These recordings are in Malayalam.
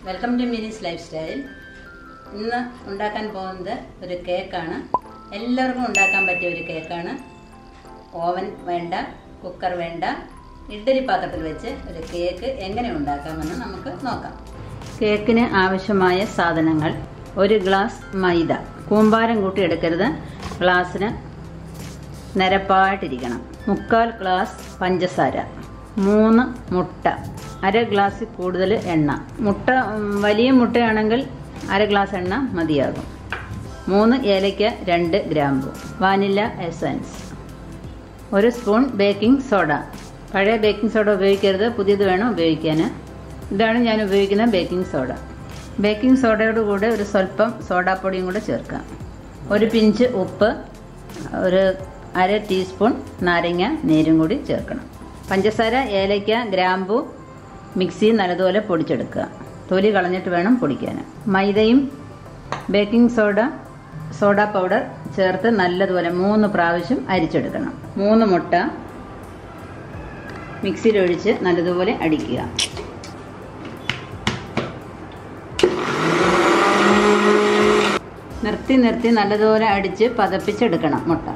Welcome to Mini's lifestyle. ഇന്ന് ഉണ്ടാക്കാൻ പോകുന്നത് ഒരു കേക്കാണ്. എല്ലാവർക്കും ഉണ്ടാക്കാൻ പറ്റിയ ഒരു കേക്കാണ്. ഓവൻ വേണ്ട, കുക്കർ വേണ്ട, ഇഡ്ഡലി പാത്രത്തിൽ വെച്ച് ഒരു കേക്ക് എങ്ങനെ ഉണ്ടാക്കാമെന്ന് നമുക്ക് നോക്കാം. കേക്കിന് ആവശ്യമായ സാധനങ്ങൾ: 1 ഗ്ലാസ് മൈദ, കൂമ്പാരം കൂട്ടി എടുക്കരുത്, ഗ്ലാസ്സിന് നിരപ്പായിട്ടിരിക്കണം. 3/4 ഗ്ലാസ് പഞ്ചസാര, 3 മുട്ട, 1/2 ഗ്ലാസ്സിൽ കൂടുതൽ എണ്ണ. മുട്ട വലിയ മുട്ടയാണെങ്കിൽ 1/2 ഗ്ലാസ് എണ്ണ മതിയാകും. 3 ഏലയ്ക്ക, 2 ഗ്രാമ്പു, vanilla essence, 1 spoon baking soda. പഴയ ബേക്കിംഗ് സോഡ ഉപയോഗിക്കരുത്, പുതിയത് വേണം ഉപയോഗിക്കാൻ. ഇതാണ് ഞാൻ ഉപയോഗിക്കുന്ന ബേക്കിംഗ് സോഡ. ബേക്കിംഗ് സോഡയോട് കൂടെ ഒരു സ്വല്പം സോഡാപ്പൊടിയും കൂടെ ചേർക്കാം. 1 പിഞ്ച് ഉപ്പ്, 1/2 ടീസ്പൂൺ നാരങ്ങ നീരും കൂടി ചേർക്കണം. പഞ്ചസാര, ഏലയ്ക്ക, ഗ്രാമ്പു മിക്സിയിൽ നല്ലതുപോലെ പൊടിച്ചെടുക്കുക. തൊലി കളഞ്ഞിട്ട് വേണം പൊടിക്കാൻ. മൈദയും ബേക്കിംഗ് സോഡ പൗഡർ ചേർത്ത് നല്ലതുപോലെ 3 പ്രാവശ്യം അരിച്ചെടുക്കണം. 3 മുട്ട മിക്സിയിലൊഴിച്ച് നല്ലതുപോലെ അടിക്കുക. നിർത്തി നല്ലതുപോലെ അടിച്ച് പതപ്പിച്ചെടുക്കണം മുട്ട.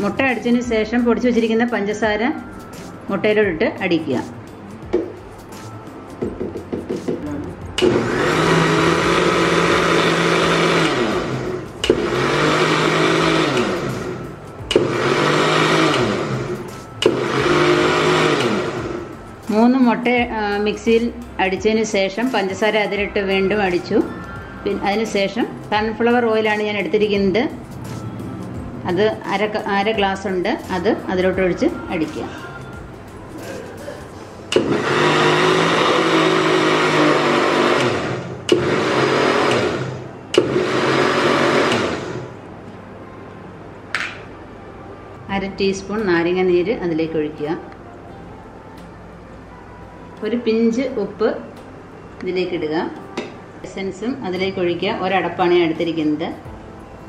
മുട്ട അടിച്ചതിന് ശേഷം പൊടിച്ചു വെച്ചിരിക്കുന്ന പഞ്ചസാര മുട്ടയിലോട്ട് അടിക്കുക. മൂന്ന് മുട്ട മിക്സിയിൽ അടിച്ചതിന് ശേഷം പഞ്ചസാര അതിലിട്ട് വീണ്ടും അടിച്ചു. അതിനുശേഷം സൺഫ്ലവർ ഓയിലാണ് ഞാൻ എടുത്തിരിക്കുന്നത്. അത് അര ഗ്ലാസ് ഉണ്ട്, അത് അതിലോട്ട് ഒഴിച്ച് അടിക്കുക. അര ടീസ്പൂൺ നാരങ്ങ നീര് അതിലേക്ക് ഒഴിക്കുക. 1 പിഞ്ച് ഉപ്പ് ഇതിലേക്ക് ഇടുക. എസൻസും അതിലേക്ക് ഒഴിക്കുക. ഒരടപ്പാണ് ഞാൻ എടുത്തിരിക്കുന്നത്.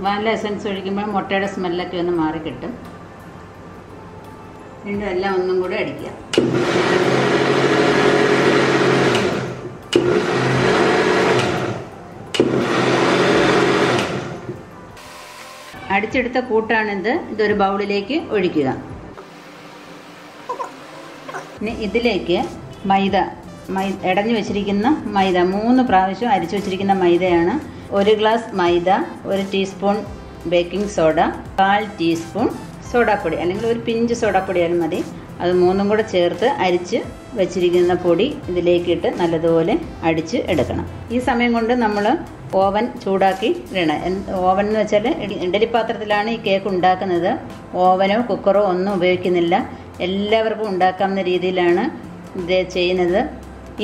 വാനില എസൻസ് ഒഴിക്കുമ്പോൾ മുട്ടയുടെ സ്മെല്ലൊക്കെ ഒന്ന് മാറിക്കിട്ടും. വീണ്ടും എല്ലാം ഒന്നും കൂടെ അടിക്കുക. അടിച്ചെടുത്ത കൂട്ടാണിത്. ഇതൊരു ബൗളിലേക്ക് ഒഴിക്കുക. ഇനി ഇതിലേക്ക് ഇടഞ്ഞു വെച്ചിരിക്കുന്ന മൈദ 3 പ്രാവശ്യം അരിച്ചു വെച്ചിരിക്കുന്ന മൈദയാണ്. 1 ഗ്ലാസ് മൈദ, 1 ടീസ്പൂൺ ബേക്കിംഗ് സോഡ, 1/4 ടീസ്പൂൺ സോഡാപ്പൊടി, അല്ലെങ്കിൽ 1 പിഞ്ച് സോഡാപ്പൊടിയാലും മതി. അത് 3ഉം കൂടെ ചേർത്ത് അരിച്ച് വെച്ചിരിക്കുന്ന പൊടി ഇതിലേക്കിട്ട് നല്ലതുപോലെ അടിച്ച് എടുക്കണം. ഈ സമയം കൊണ്ട് നമ്മൾ ഓവൻ ചൂടാക്കി ഇടണം. ഓവൻ എന്ന് വെച്ചാൽ ഇഡ്ഡലി പാത്രത്തിലാണ് ഈ കേക്ക് ഉണ്ടാക്കുന്നത്. ഓവനോ കുക്കറോ ഒന്നും ഉപയോഗിക്കുന്നില്ല. എല്ലാവർക്കും ഉണ്ടാക്കാവുന്ന രീതിയിലാണ് ഇത് ചെയ്യുന്നത്.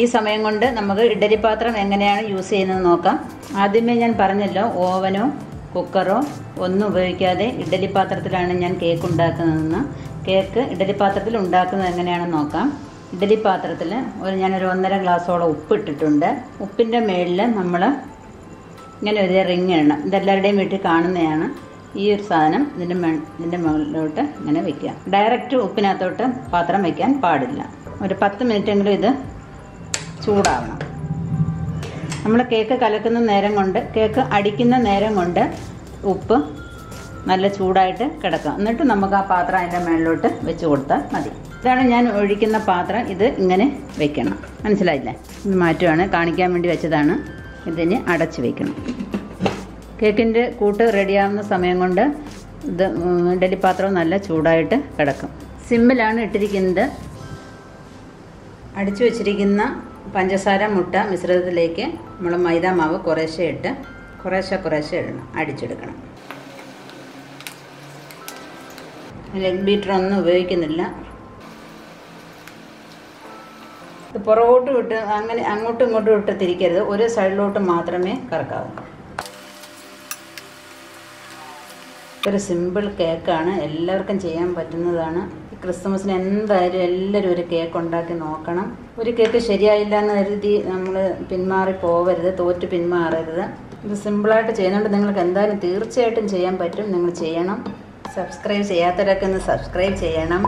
ഈ സമയം കൊണ്ട് നമുക്ക് ഇഡ്ഡലി പാത്രം എങ്ങനെയാണ് യൂസ് ചെയ്യുന്നത് നോക്കാം. ആദ്യമേ ഞാൻ പറഞ്ഞല്ലോ, ഓവനോ കുക്കറോ ഒന്നും ഉപയോഗിക്കാതെ ഇഡ്ഡലി പാത്രത്തിലാണ് ഞാൻ കേക്ക് ഉണ്ടാക്കുന്നതെന്ന്. കേക്ക് ഇഡ്ഡലി പാത്രത്തിൽ ഉണ്ടാക്കുന്നത് എങ്ങനെയാണെന്ന് നോക്കാം. ഇഡ്ഡലി പാത്രത്തിൽ ഞാനൊരു 1.5 ഗ്ലാസോളം ഉപ്പ് ഇട്ടിട്ടുണ്ട്. ഉപ്പിൻ്റെ മേളിൽ നമ്മൾ ഇങ്ങനെ ഒരു റിങ് ഇടണം. ഇതെല്ലാവരുടെയും വീട്ടിൽ കാണുന്നതാണ്. ഈ ഒരു സാധനം ഇതിൻ്റെ മുകളിലോട്ട് ഇങ്ങനെ വയ്ക്കുക. ഡയറക്റ്റ് ഉപ്പിനകത്തോട്ട് പാത്രം വയ്ക്കാൻ പാടില്ല. ഒരു 10 മിനിറ്റെങ്കിലും ഇത് ചൂടാവണം. നമ്മൾ കേക്ക് കലക്കുന്ന നേരം കൊണ്ട്, കേക്ക് അടിക്കുന്ന നേരം കൊണ്ട് ഉപ്പ് നല്ല ചൂടായിട്ട് കിടക്കാം. എന്നിട്ട് നമുക്ക് ആ പാത്രം അതിൻ്റെ മുകളിലോട്ട് വെച്ച് കൊടുത്താൽ മതി. ഇതാണ് ഞാൻ ഒഴിക്കുന്ന പാത്രം. ഇത് ഇങ്ങനെ വെക്കണം. മനസ്സിലായില്ലേ? ഇത് മാറ്റുവാണ്, കാണിക്കാൻ വേണ്ടി വെച്ചതാണ്. ഇതിന് അടച്ച് വയ്ക്കണം. കേക്കിൻ്റെ കൂട്ട് റെഡിയാവുന്ന സമയം കൊണ്ട് ഇത് ഇഡ്ഡലി പാത്രവും നല്ല ചൂടായിട്ട് കിടക്കും. സിമ്മിലാണ് ഇട്ടിരിക്കുന്നത്. അടിച്ചു വച്ചിരിക്കുന്ന പഞ്ചസാര മുട്ട മിശ്രിതത്തിലേക്ക് നമ്മൾ മൈദ മാവ് കുറേശ്ശെ ഇട്ട് കുറേശ്ശെ ഇടണം, അടിച്ചെടുക്കണം. ലെഗ് ബീറ്ററൊന്നും ഉപയോഗിക്കുന്നില്ല. ഇത് പുറകോട്ട് വിട്ട് അങ്ങനെ അങ്ങോട്ടും ഇങ്ങോട്ടും ഇട്ട് തിരിക്കരുത്. ഒരു സൈഡിലോട്ട് മാത്രമേ കറക്കാവൂ. ഒരു സിമ്പിൾ കേക്കാണ്, എല്ലാവർക്കും ചെയ്യാൻ പറ്റുന്നതാണ്. ക്രിസ്മസിന് എന്തായാലും എല്ലാവരും ഒരു കേക്ക് ഉണ്ടാക്കി നോക്കണം. ഒരു കേക്ക് ശരിയായില്ല എന്ന് കരുതി നമ്മൾ പിന്മാറി പോവരുത്, തോറ്റ് പിന്മാറരുത്. ഇത് സിമ്പിളായിട്ട് ചെയ്യുന്നതുകൊണ്ട് നിങ്ങൾക്ക് എന്തായാലും തീർച്ചയായിട്ടും ചെയ്യാൻ പറ്റും. നിങ്ങൾ ചെയ്യണം. സബ്സ്ക്രൈബ് ചെയ്യാത്തവരൊക്കെ ഒന്ന് സബ്സ്ക്രൈബ് ചെയ്യണം.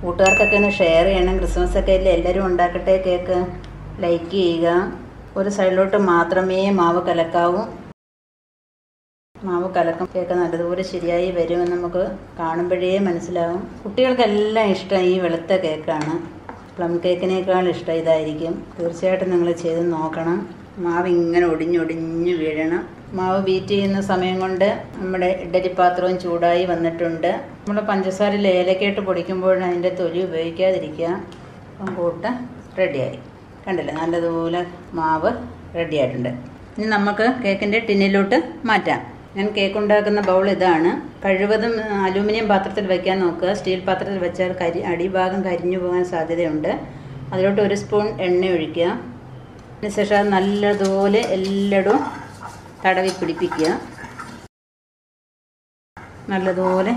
കൂട്ടുകാർക്കൊക്കെ ഒന്ന് ഷെയർ ചെയ്യണം. ക്രിസ്മസൊക്കെ അല്ലേ, എല്ലാവരും ഉണ്ടാക്കട്ടെ കേക്ക്. ലൈക്ക് ചെയ്യുക. ഒരു സൈഡിലോട്ട് മാത്രമേ മാവ് കലക്കാവൂ. മാവ് കലക്കും കേക്ക് നല്ലതുപോലെ ശരിയായി വരുമെന്ന് നമുക്ക് കാണുമ്പോഴേ മനസ്സിലാവും. കുട്ടികൾക്കെല്ലാം ഇഷ്ടം ഈ വെളുത്ത കേക്കാണ്. പ്ലം കേക്കിനേക്കാൾ ഇഷ്ടം ഇതായിരിക്കും. തീർച്ചയായിട്ടും നിങ്ങൾ ചെയ്ത് നോക്കണം. മാവ് ഇങ്ങനെ ഒടിഞ്ഞൊടിഞ്ഞ് വീഴണം. മാവ് ബീറ്റ് ചെയ്യുന്ന സമയം കൊണ്ട് നമ്മുടെ ഇഡ്ഡലി പാത്രവും ചൂടായി വന്നിട്ടുണ്ട്. നമ്മൾ പഞ്ചസാരയിൽ ഏലക്കയിട്ട് പൊടിക്കുമ്പോൾ അതിൻ്റെ തൊലി ഉപയോഗിക്കാതിരിക്കുക. അപ്പം കൂട്ട് റെഡിയായി. കണ്ടില്ലേ, നല്ലതുപോലെ മാവ് റെഡിയായിട്ടുണ്ട്. ഇനി നമുക്ക് കേക്കിൻ്റെ ടിന്നിലോട്ട് മാറ്റാം. ഞാൻ കേക്ക് ഉണ്ടാക്കുന്ന ബൗൾ ഇതാണ്. കഴിവതും അലൂമിനിയം പാത്രത്തിൽ വയ്ക്കാൻ നോക്കുക. സ്റ്റീൽ പാത്രത്തിൽ വെച്ചാൽ അടിഭാഗം കരിഞ്ഞു പോകാൻ സാധ്യതയുണ്ട്. അതിലോട്ട് 1 സ്പൂൺ എണ്ണ ഒഴിക്കുക. അതിനുശേഷം അത് നല്ലതുപോലെ എല്ലായിടും തടവി പിടിപ്പിക്കുക. നല്ലതുപോലെ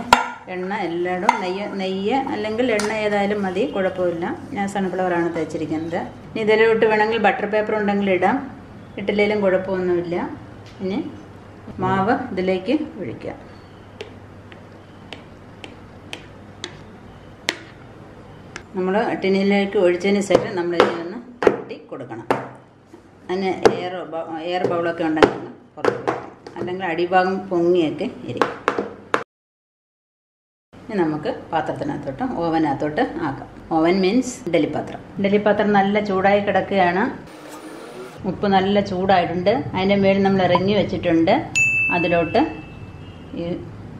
എണ്ണ എല്ലായിടും. നെയ്യ് അല്ലെങ്കിൽ എണ്ണ ഏതായാലും മതി, കുഴപ്പമില്ല. ഞാൻ സൺഫ്ലവറാണ് തേച്ചിരിക്കുന്നത്. ഇനി ഇതിലോട്ട് വേണമെങ്കിൽ ബട്ടർ പേപ്പർ ഉണ്ടെങ്കിൽ ഇടാം, ഇട്ടില്ലെങ്കിലും കുഴപ്പമൊന്നുമില്ല. ഇനി മാവ് ഇതിലേക്ക് ഒഴിക്കുക. നമ്മൾ ടിന്നിലേക്ക് ഒഴിച്ചതിന് ശേഷം നമ്മൾ ഇതിനൊന്ന് തട്ടി കൊടുക്കണം. അതിന് എയർ ബൗളൊക്കെ ഉണ്ടെങ്കിൽ പുറത്ത് വയ്ക്കും, അല്ലെങ്കിൽ അടിഭാഗം പൊങ്ങിയൊക്കെ ഇരിക്കും. ഇനി നമുക്ക് പാത്രത്തിനകത്തോട്ട് ഓവനകത്തോട്ട് ആക്കാം. Oven means ഇഡ്ഡലിപ്പാത്രം. ഇഡ്ഡലിപ്പാത്രം നല്ല ചൂടായി കിടക്കുകയാണ്. ഉപ്പ് നല്ല ചൂടായിട്ടുണ്ട്. അതിൻ്റെ മേളിൽ നമ്മൾ ഇറങ്ങി വെച്ചിട്ടുണ്ട്. അതിലോട്ട് ഈ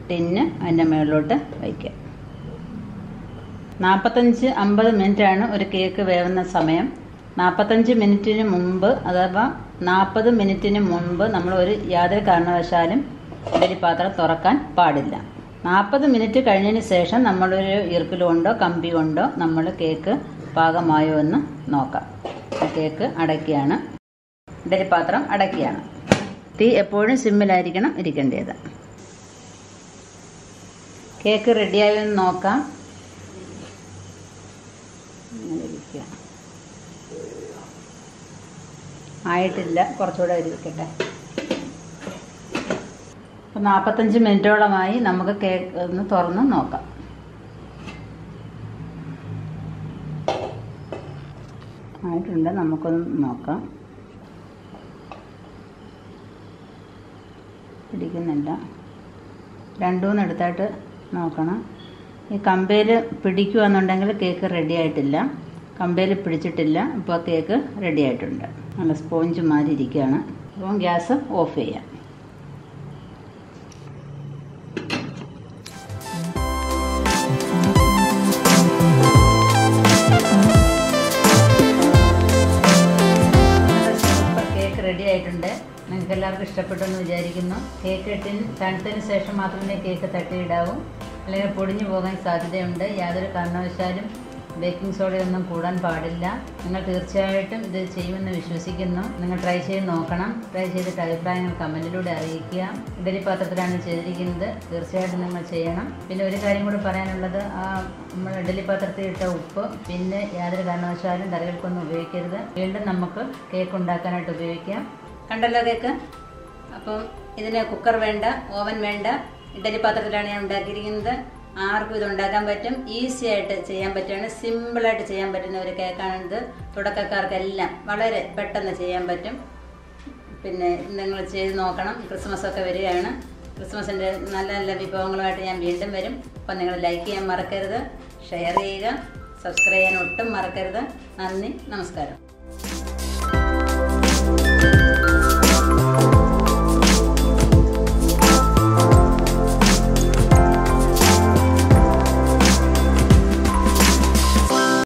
ടിന്ന് അതിൻ്റെ മുകളിലോട്ട് വയ്ക്കുക. 45-50 മിനിറ്റാണ് ഒരു കേക്ക് വേവുന്ന സമയം. 45 മിനിറ്റിന് മുമ്പ് അഥവാ 40 മിനിറ്റിന് മുമ്പ് നമ്മൾ യാതൊരു കാരണവശാലും ഇഡ്ഡലിപ്പാത്രം തുറക്കാൻ പാടില്ല. 40 മിനിറ്റ് കഴിഞ്ഞതിന് ശേഷം നമ്മളൊരു ഈർക്കിൽ കൊണ്ടോ കമ്പി കൊണ്ടോ നമ്മൾ കേക്ക് പാകമായോ എന്ന് നോക്കാം. കേക്ക് അടയ്ക്കുകയാണ്. ഇഡ്ഡലിപ്പാത്രം അടയ്ക്കുകയാണ്. തീ എപ്പോഴും സിമ്മിലായിരിക്കണം ഇരിക്കേണ്ടത്. കേക്ക് റെഡിയായോ എന്ന് നോക്കാം. ആയിട്ടില്ല, കുറച്ചുകൂടെ ഇരിക്കട്ടെ. അപ്പം 45 മിനിറ്റോളമായി. നമുക്ക് കേക്ക് ഒന്ന് തുറന്ന് നോക്കാം. ആയിട്ടുണ്ട്, നമുക്കൊന്ന് നോക്കാം. പിടിക്കുന്നില്ല. 2-3 എടുത്തായിട്ട് നോക്കണം. ഈ കമ്പയിൽ പിടിക്കുകയെന്നുണ്ടെങ്കിൽ കേക്ക് റെഡി ആയിട്ടില്ല. കമ്പയിൽ പിടിച്ചിട്ടില്ല. ഇപ്പോൾ കേക്ക് റെഡി ആയിട്ടുണ്ട്. നല്ല സ്പോഞ്ച് മാതിരി ഇരിക്കുകയാണ്. അപ്പം ഗ്യാസ് ഓഫ് ചെയ്യാം. കേക്ക് റെഡി ആയിട്ടുണ്ട്. നിങ്ങൾക്ക് എല്ലാവർക്കും ഇഷ്ടപ്പെട്ടെന്ന് വിചാരിക്കുന്നു. കേക്ക് തണുത്തതിന് ശേഷം മാത്രമേ കേക്ക് തട്ടിയിടാവൂ, അല്ലെങ്കിൽ പൊടിഞ്ഞു പോകാൻ സാധ്യതയുണ്ട്. യാതൊരു കാരണവശാലും ബേക്കിംഗ് സോഡയൊന്നും കൂടാൻ പാടില്ല. നിങ്ങൾ തീർച്ചയായിട്ടും ഇത് ചെയ്യുമെന്ന് വിശ്വസിക്കുന്നു. നിങ്ങൾ ട്രൈ ചെയ്ത് നോക്കണം. ട്രൈ ചെയ്തിട്ട് അഭിപ്രായങ്ങൾ കമൻറ്റിലൂടെ അറിയിക്കുക. ഇഡ്ഡലി പാത്രത്തിലാണ് ചെയ്തിരിക്കുന്നത്. തീർച്ചയായിട്ടും നിങ്ങൾ ചെയ്യണം. പിന്നെ ഒരു കാര്യം കൂടി പറയാനുള്ളത്, നമ്മൾ ഇഡ്ഡലി പാത്രത്തിൽ ഇട്ട ഉപ്പ് പിന്നെ യാതൊരു കാരണവശാലും കറികൾക്കൊന്നും ഉപയോഗിക്കരുത്. വീണ്ടും നമുക്ക് കേക്ക് ഉണ്ടാക്കാനായിട്ട് ഉപയോഗിക്കാം. കണ്ടല്ലോ കേക്ക്. അപ്പം ഇതിന് കുക്കർ വേണ്ട, ഓവൻ വേണ്ട. ഇഡ്ഡലി പാത്രത്തിലാണ് ഞാൻ ഉണ്ടാക്കിയിരിക്കുന്നത്. ആർക്കും ഇത് ഉണ്ടാക്കാൻ പറ്റും. ഈസി ആയിട്ട് ചെയ്യാൻ പറ്റുകയാണ്. സിമ്പിളായിട്ട് ചെയ്യാൻ പറ്റുന്ന ഒരു കേക്കാണിത്. തുടക്കക്കാർക്കെല്ലാം വളരെ പെട്ടെന്ന് ചെയ്യാൻ പറ്റും. പിന്നെ നിങ്ങൾ ചെയ്ത് നോക്കണം. ക്രിസ്മസൊക്കെ വരികയാണ്. ക്രിസ്മസിൻ്റെ നല്ല നല്ല വിഭവങ്ങളുമായിട്ട് ഞാൻ വീണ്ടും വരും. അപ്പം നിങ്ങൾ ലൈക്ക് ചെയ്യാൻ മറക്കരുത്, ഷെയർ ചെയ്യുക, സബ്സ്ക്രൈബ് ചെയ്യാൻ ഒട്ടും മറക്കരുത്. നന്ദി, നമസ്കാരം.